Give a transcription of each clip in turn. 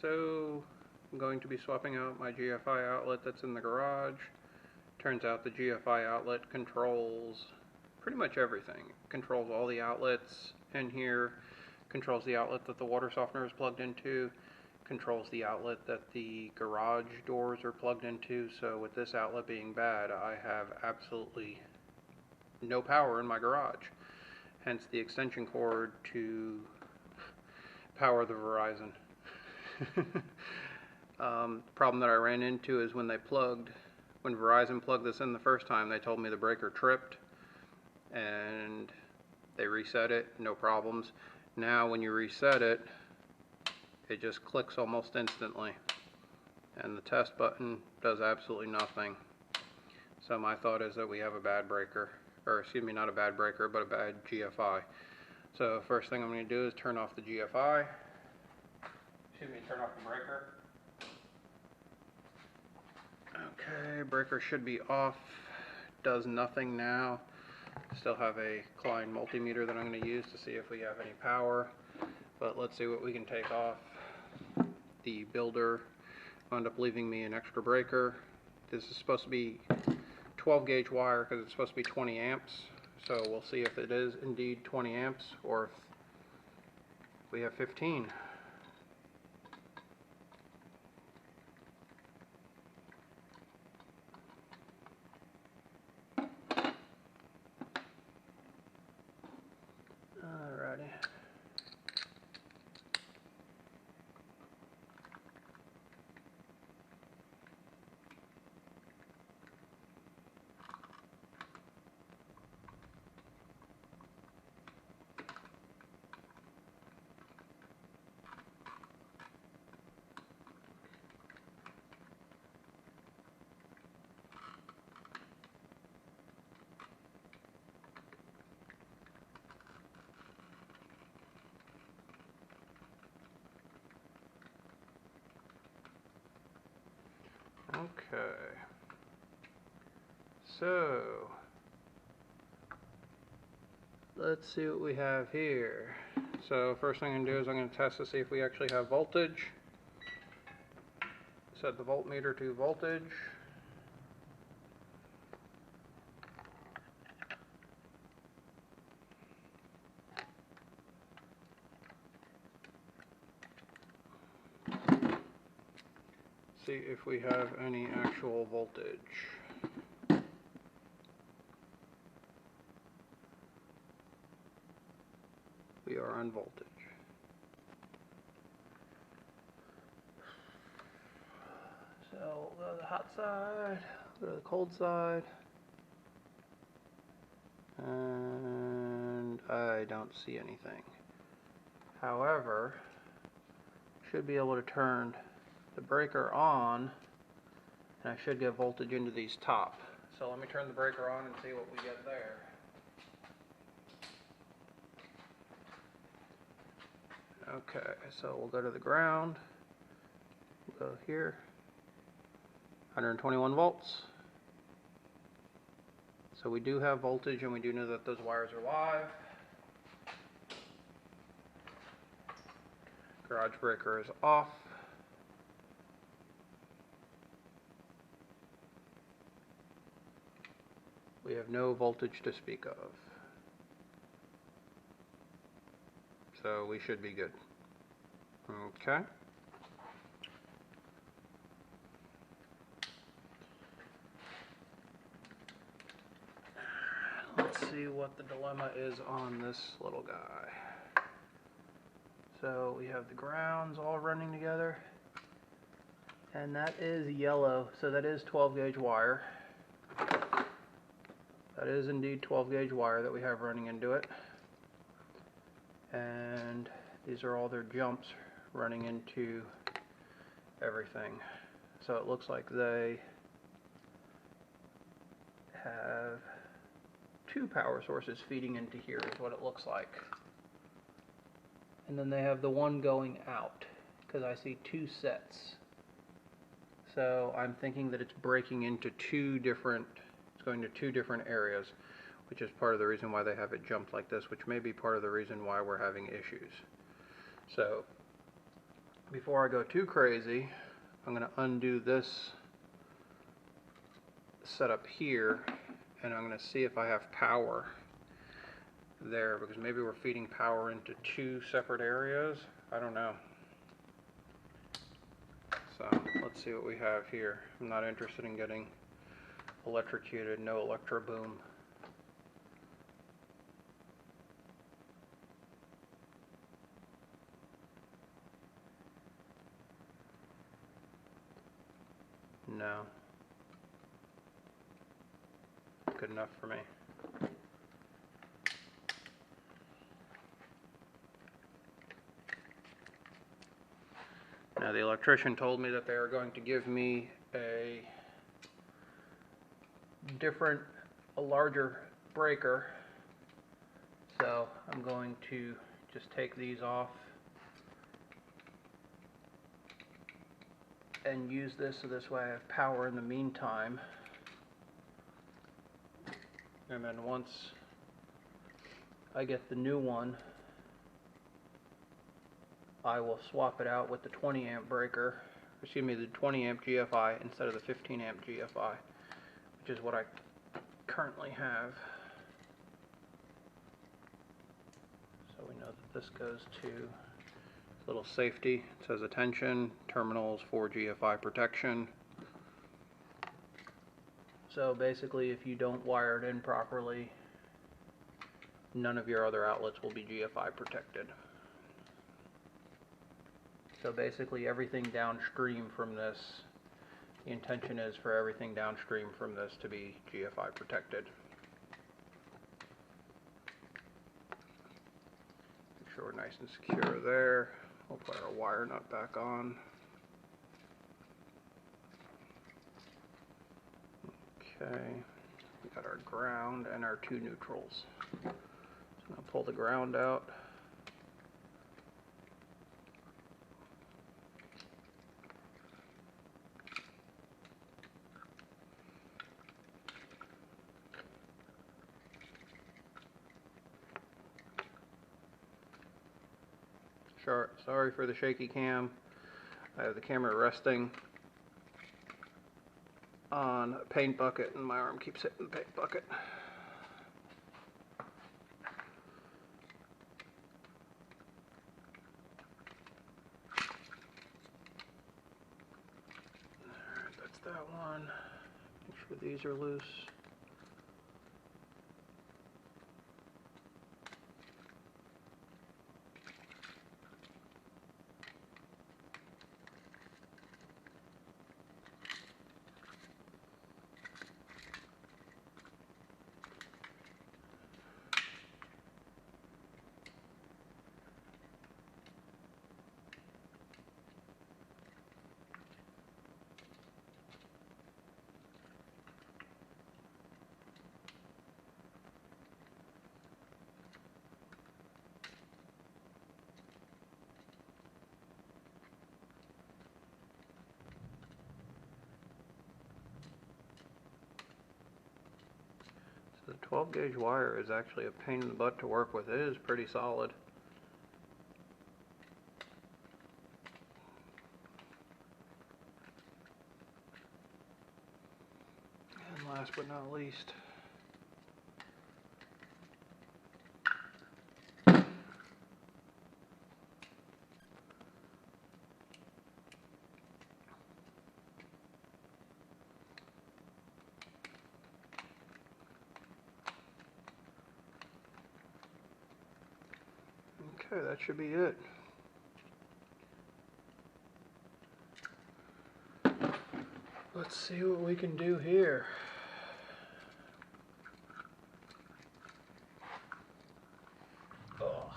So I'm going to be swapping out my GFI outlet that's in the garage. Turns out the GFI outlet controls pretty much everything. It controls all the outlets in here, controls the outlet that the water softener is plugged into, controls the outlet that the garage doors are plugged into. So with this outlet being bad, I have absolutely no power in my garage. Hence the extension cord to power the Verizon. The problem that I ran into is when Verizon plugged this in the first time, they told me the breaker tripped and they reset it, no problems. Now when you reset it, it just clicks almost instantly and the test button does absolutely nothing. So my thought is that we have a bad breaker, or excuse me, not a bad breaker, but a bad GFI. So first thing I'm going to do is turn off the GFI. Turn off the breaker. Okay, breaker should be off. Does nothing now. Still have a Klein multimeter that I'm going to use to see if we have any power. But let's see what we can take off. The builder wound up leaving me an extra breaker. This is supposed to be 12 gauge wire because it's supposed to be 20 amps. So we'll see if it is indeed 20 amps or if we have 15. Alrighty. Okay, so let's see what we have here. So first thing I'm going to do is I'm going to test to see if we actually have voltage. Set the voltmeter to voltage. See if we have any actual voltage. We are on voltage. So we'll go to the hot side, go to the cold side, and I don't see anything. However, should be able to turn the breaker on and I should get voltage into these top. So let me turn the breaker on and see what we get there. Okay, so we'll go to the ground, we'll go here, 121 volts. So we do have voltage and we do know that those wires are live. Garage breaker is off. We have no voltage to speak of. So we should be good. Okay. Let's see what the dilemma is on this little guy. So we have the grounds all running together. And that is yellow, so that is 12 gauge wire. That is indeed 12 gauge wire that we have running into it. And these are all their jumps running into everything. So it looks like they have two power sources feeding into here is what it looks like. And then they have the one going out because I see two sets. So I'm thinking that it's breaking into going to two different areas, which is part of the reason why they have it jumped like this, which may be part of the reason why we're having issues. So before I go too crazy, I'm going to undo this setup here, and I'm going to see if I have power there, because maybe we're feeding power into two separate areas. I don't know. So let's see what we have here. I'm not interested in getting electrocuted, no electro boom. No. Good enough for me. Now the electrician told me that they are going to give me a larger breaker. So I'm going to just take these off and use this so this way I have power in the meantime. And then once I get the new one, I will swap it out with the 20 amp breaker, excuse me, the 20 amp GFI instead of the 15 amp GFI, which is what I currently have. So we know that this goes to little safety. It says attention, terminals for GFI protection. So basically, if you don't wire it in properly, none of your other outlets will be GFI protected. So basically everything downstream from this, the intention is for everything downstream from this to be GFI protected. Make sure we're nice and secure there. We'll put our wire nut back on. Okay, we got our ground and our two neutrals. So I'm going to pull the ground out. Sorry for the shaky cam. I have the camera resting on a paint bucket and my arm keeps hitting the paint bucket. Alright, that's that one. Make sure these are loose. The 12 gauge wire is actually a pain in the butt to work with. It is pretty solid. And last but not least, okay, that should be it. Let's see what we can do here. Oh.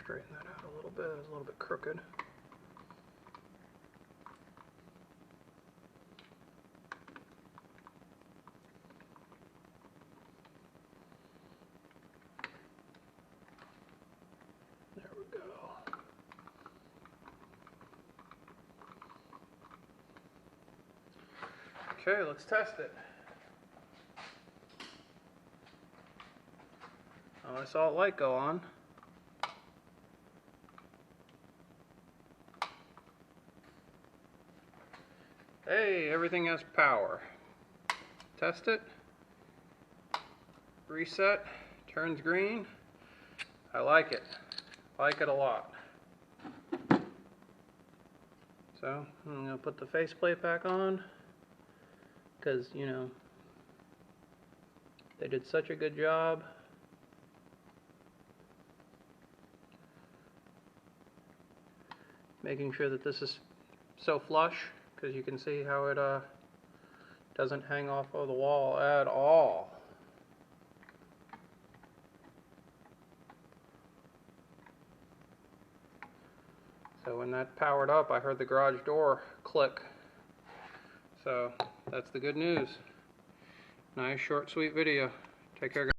straighten that out a little bit. It's a little bit crooked. There we go. Okay, let's test it. Oh, I saw a light go on. Hey, everything has power. Test it. Reset. Turns green. I like it. Like it a lot. So, I'm going to put the faceplate back on. Because, you know, they did such a good job. Making sure that this is so flush, because you can see how it doesn't hang off of the wall at all. So when that powered up, I heard the garage door click. So that's the good news. Nice, short, sweet video. Take care, guys.